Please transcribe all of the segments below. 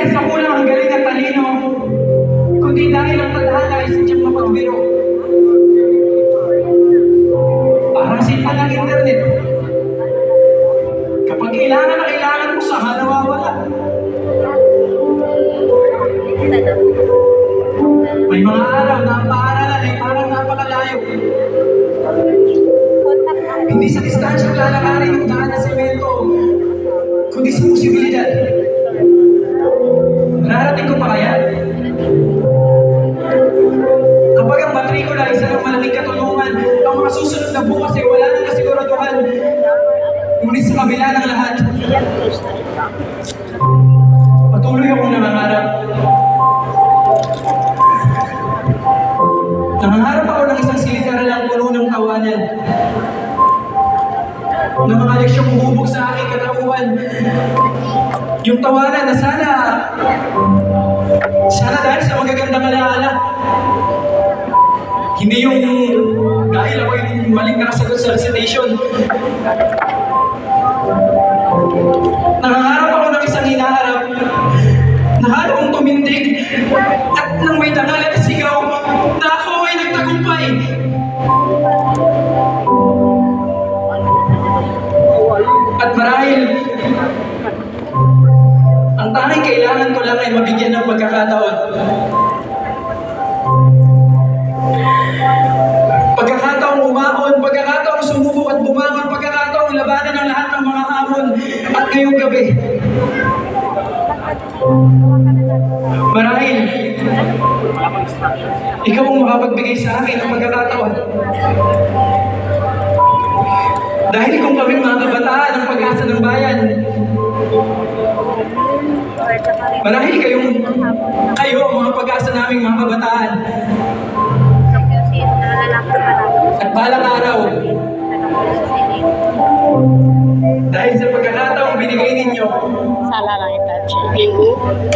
dahil sa kulang ang galing at talino, kundi dahil ang tadhana ay sadyang mapagbiro. Parang sipa ng internet. Kapag kailangan na kailangan mo, saka nawawala. May mga araw na ang paaralan ay parang napakalayo. Hindi sa distansyang lalakarin yung daan na semento, kundi sa posibilidad. Nararating ko pa kaya? Kapag ang matrikula ay isa ng malaking katulungan, ang mga susunod na bukas ay wala nang kasiguraduhan. Ngunit sa kabila ng lahat, patuloy akong nangangarap. Nangangarap ako ng isang silid-aralang puno ng tawanan, ng mga leksyong humubog sa aking katauhan. Yung tawanan na sana dahil sa magagandang alaala. Hindi yung dahil ako yung maling nakasagot sa recitation. Nangangarap ako ng isang hinaharap na halong tumindig at nang may dangal at sigaw na ako ay nagtagumpay. At marahil, ang tanging kailangan ko lang ay mabigyan ng pagkakataon. Pagkakataong umahon, pagkakataong sumubok at bumangon, pagkakataong labanan ang lahat ng mga hamon at ngayong gabi. Marahil, ikaw ang makapagbigay sa akin ng pagkakataon. Dahil kung kaming mga kabataan ang pag-asa ng bayan, marahil kayo ang mga pag-asa naming mga kabataan. At balang araw, dahil sa pagkakataong binigay ninyo,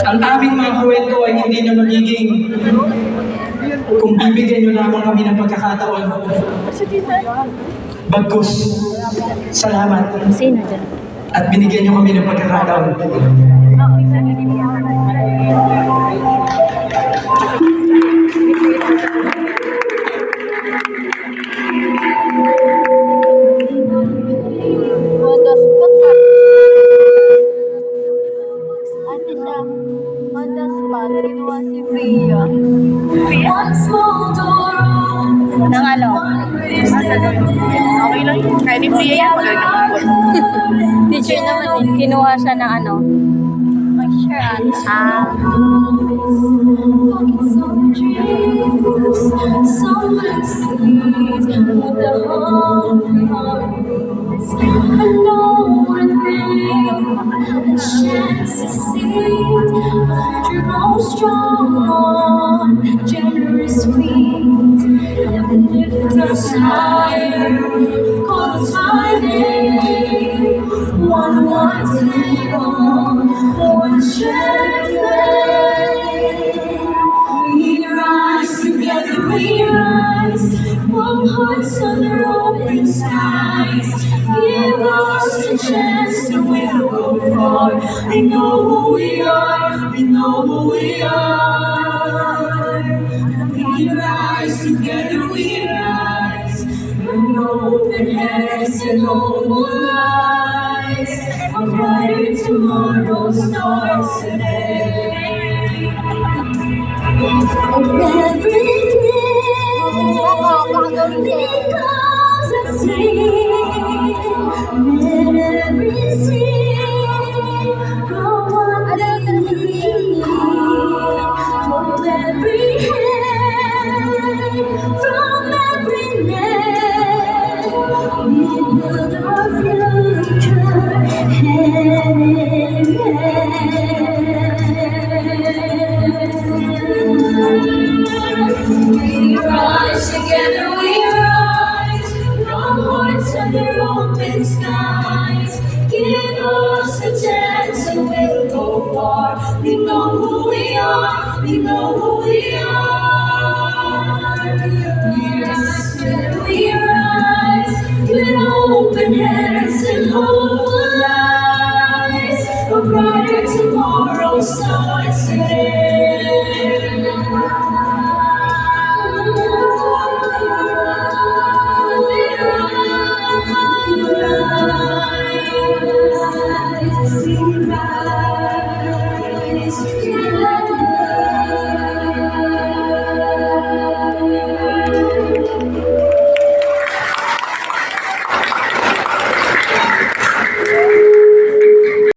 ang aming mga kwento ay hindi na magiging kung bibigyan nyo lamang kami ng pagkakataon. Bagkus, salamat. At binigyan nyo kami ng pagkakataon. Nang ano? Okay lang. Kaya ni Priya yan, magaling naman. Teacher naman eh. Kinuha siya ng ano? Generous feet and lift us higher. Call us by name. One table, one shared flame. We rise together. We rise from hearts under open skies. Give us a chance and we'll go far. We know who we are. We know who we are. We rise together, we rise from open heads and hopeful eyes. A brighter tomorrow starts today. And everything becomes a sing. Let every sin go on beneath. From every from every land, we build our future hand in hand. We rise together, we rise from hearts under open skies. Give us a chance and we'll go far. We know who we are, we know who we are. We rise with open hands and hopeful eyes. A brighter tomorrow starts. as we rise together.